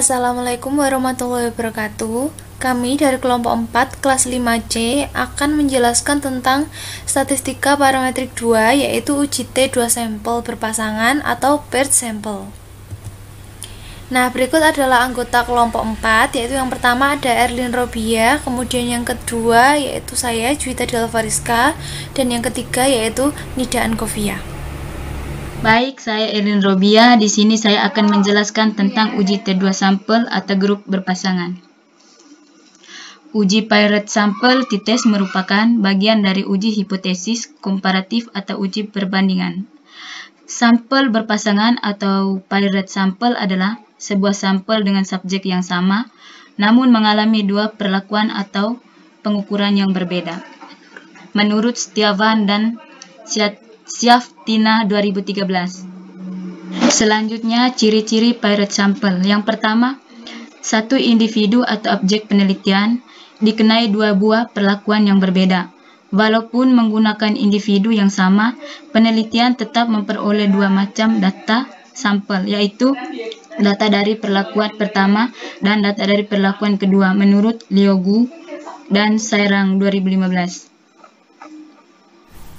Assalamualaikum warahmatullahi wabarakatuh. Kami dari kelompok 4 kelas 5C akan menjelaskan tentang statistika parametrik 2, yaitu uji T2 sampel berpasangan atau paired sample. Nah, berikut adalah anggota kelompok 4, yaitu yang pertama ada Erlin Robia, kemudian yang kedua yaitu saya Juwita Delvariska, dan yang ketiga yaitu Nida Ankovia. Baik, saya Erlin Robia. Di sini saya akan menjelaskan tentang uji T2 sampel atau grup berpasangan. Uji paired sample t-test merupakan bagian dari uji hipotesis komparatif atau uji perbandingan. Sampel berpasangan atau paired sample adalah sebuah sampel dengan subjek yang sama, namun mengalami dua perlakuan atau pengukuran yang berbeda. Menurut Setiawan dan Syaftina 2013. Selanjutnya, ciri-ciri paired sample. Yang pertama, satu individu atau objek penelitian dikenai dua buah perlakuan yang berbeda. Walaupun menggunakan individu yang sama, penelitian tetap memperoleh dua macam data sampel, yaitu data dari perlakuan pertama dan data dari perlakuan kedua menurut Liogu dan Sairang 2015.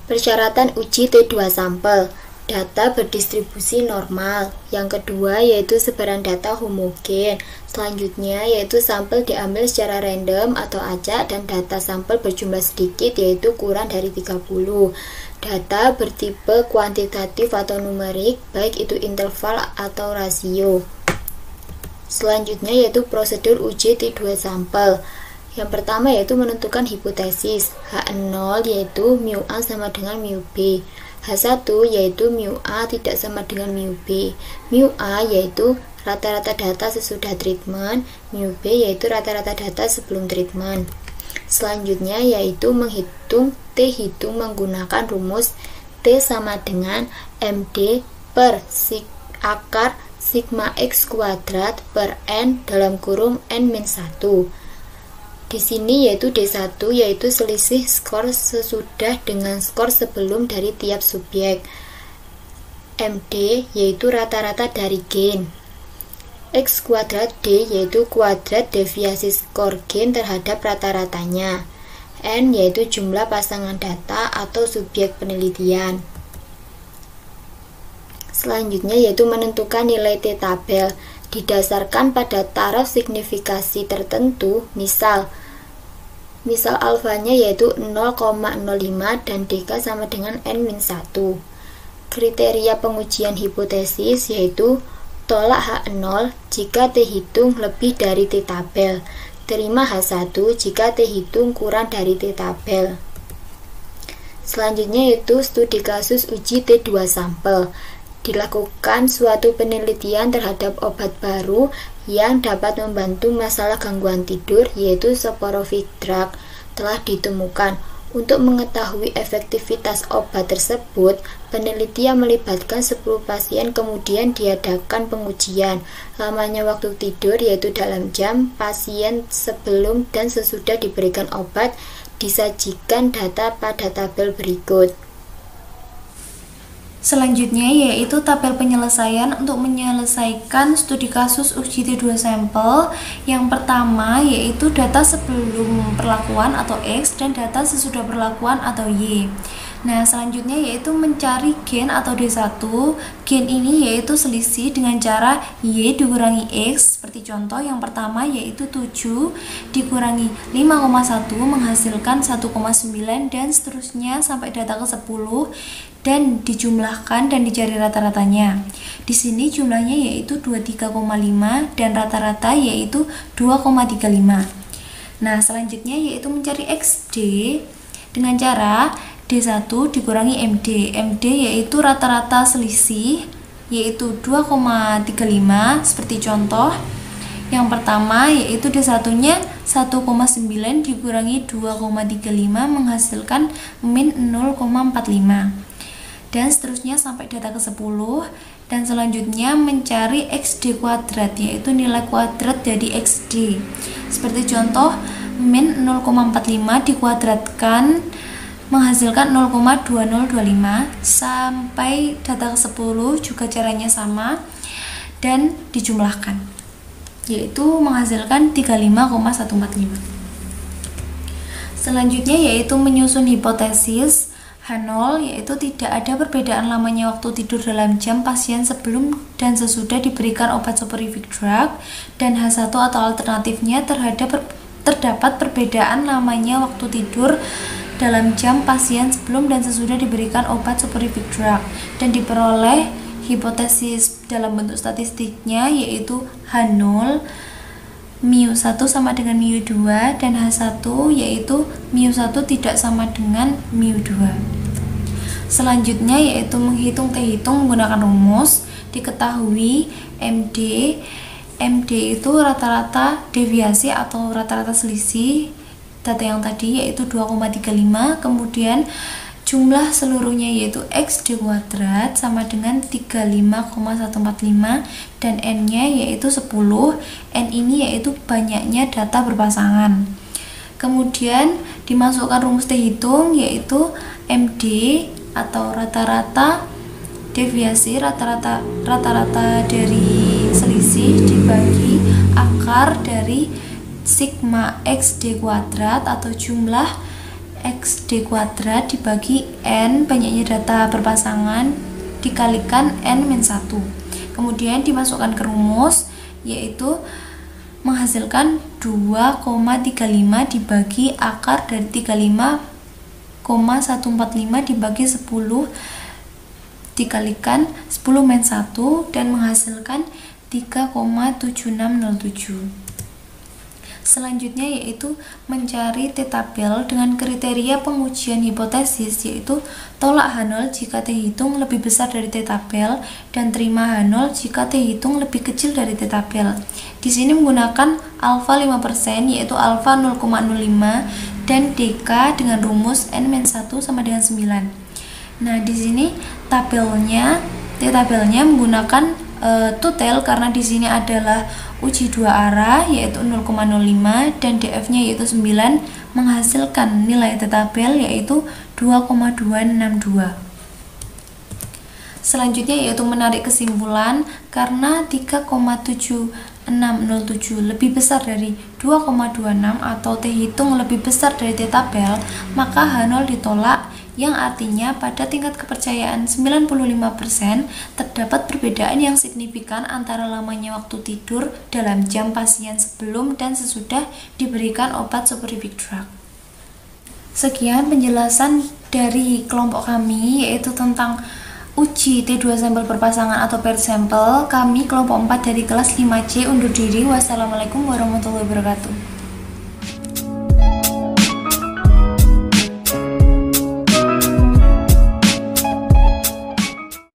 Persyaratan uji T2 sampel. Data berdistribusi normal. Yang kedua yaitu sebaran data homogen. Selanjutnya yaitu sampel diambil secara random atau acak dan data sampel berjumlah sedikit yaitu kurang dari 30. Data bertipe kuantitatif atau numerik, baik itu interval atau rasio. Selanjutnya yaitu prosedur uji T2 sampel. Yang pertama yaitu menentukan hipotesis. H0 yaitu mu A sama dengan mu B. H1 yaitu mu A tidak sama dengan mu B. Mu A yaitu rata-rata data sesudah treatment. Mu B yaitu rata-rata data sebelum treatment. Selanjutnya yaitu menghitung T hitung menggunakan rumus T sama dengan MD per akar sigma X kuadrat per N dalam kurung N-1. Di sini yaitu D1 yaitu selisih skor sesudah dengan skor sebelum dari tiap subjek. MD yaitu rata-rata dari gain. X kuadrat D yaitu kuadrat deviasi skor gain terhadap rata-ratanya. N yaitu jumlah pasangan data atau subjek penelitian. Selanjutnya yaitu menentukan nilai T tabel didasarkan pada taraf signifikasi tertentu, misal alfanya yaitu 0,05 dan dk sama dengan N-1. Kriteria pengujian hipotesis yaitu tolak H0 jika T hitung lebih dari T tabel, terima H1 jika T hitung kurang dari T tabel. Selanjutnya yaitu studi kasus uji T2 sampel. Dilakukan suatu penelitian terhadap obat baru yang dapat membantu masalah gangguan tidur yaitu soporific drug telah ditemukan. Untuk mengetahui efektivitas obat tersebut, penelitian melibatkan 10 pasien kemudian diadakan pengujian. Lamanya waktu tidur yaitu dalam jam, pasien sebelum dan sesudah diberikan obat, disajikan data pada tabel berikut. Selanjutnya yaitu tabel penyelesaian untuk menyelesaikan studi kasus uji T2 sampel. Yang pertama yaitu data sebelum perlakuan atau X dan data sesudah perlakuan atau Y. Nah, selanjutnya yaitu mencari gain atau D1. Gain ini yaitu selisih dengan cara Y dikurangi X. Seperti contoh yang pertama yaitu 7 dikurangi 5,1 menghasilkan 1,9 dan seterusnya sampai data ke 10 dan dijumlahkan dan dicari rata-ratanya. Di sini jumlahnya yaitu 23,5 dan rata-rata yaitu 2,35. Nah, selanjutnya yaitu mencari XD dengan cara D1 dikurangi MD. MD yaitu rata-rata selisih yaitu 2,35 seperti contoh yang pertama yaitu D1-nya 1,9 dikurangi 2,35 menghasilkan min 0,45 dan seterusnya sampai data ke 10. Dan selanjutnya mencari XD kuadrat yaitu nilai kuadrat dari XD. Seperti contoh min 0,45 dikuadratkan menghasilkan 0,2025 sampai data ke 10 juga caranya sama dan dijumlahkan. yaitu menghasilkan 35,145. Selanjutnya yaitu menyusun hipotesis H0, yaitu tidak ada perbedaan lamanya waktu tidur dalam jam pasien sebelum dan sesudah diberikan obat soporific drug, dan H1 atau alternatifnya terdapat perbedaan lamanya waktu tidur dalam jam pasien sebelum dan sesudah diberikan obat soporific drug, dan diperoleh hipotesis dalam bentuk statistiknya yaitu H0 μ1 sama dengan μ2 dan H1 yaitu μ1 tidak sama dengan μ2. Selanjutnya yaitu menghitung T-hitung menggunakan rumus. Diketahui MD itu rata-rata deviasi atau rata-rata selisih data yang tadi yaitu 2,35, kemudian jumlah seluruhnya yaitu XD kuadrat sama dengan 35,145 dan N-nya yaitu 10. N ini yaitu banyaknya data berpasangan. Kemudian dimasukkan rumus T-hitung yaitu MD atau rata-rata deviasi rata-rata dari selisih dibagi akar dari sigma XD kuadrat atau jumlah XD kuadrat dibagi N banyaknya data berpasangan dikalikan N-1. Kemudian dimasukkan ke rumus yaitu menghasilkan 2,35 dibagi akar dari 35,145 dibagi 10 dikalikan 10-1 dan menghasilkan 3,7607. Selanjutnya yaitu mencari T-tabel dengan kriteria pengujian hipotesis, yaitu tolak H0 jika T-hitung lebih besar dari T-tabel dan terima H0 jika T-hitung lebih kecil dari T-tabel. Di sini menggunakan alfa 5%, yaitu alfa 0,05 dan DK dengan rumus N-1 sama dengan 9. Nah, di sini T-tabelnya menggunakan tutel karena di sini adalah uji dua arah yaitu 0,05 dan DF-nya yaitu 9 menghasilkan nilai T-tabel yaitu 2,262. Selanjutnya yaitu menarik kesimpulan karena 3,7607 lebih besar dari 2,26 atau T-hitung lebih besar dari T-tabel, maka H0 ditolak, yang artinya pada tingkat kepercayaan 95% terdapat perbedaan yang signifikan antara lamanya waktu tidur dalam jam pasien sebelum dan sesudah diberikan obat soporific drug. Sekian penjelasan dari kelompok kami yaitu tentang uji T2 sampel berpasangan atau paired sampel. Kami kelompok 4 dari kelas 5C undur diri. Wassalamualaikum warahmatullahi wabarakatuh.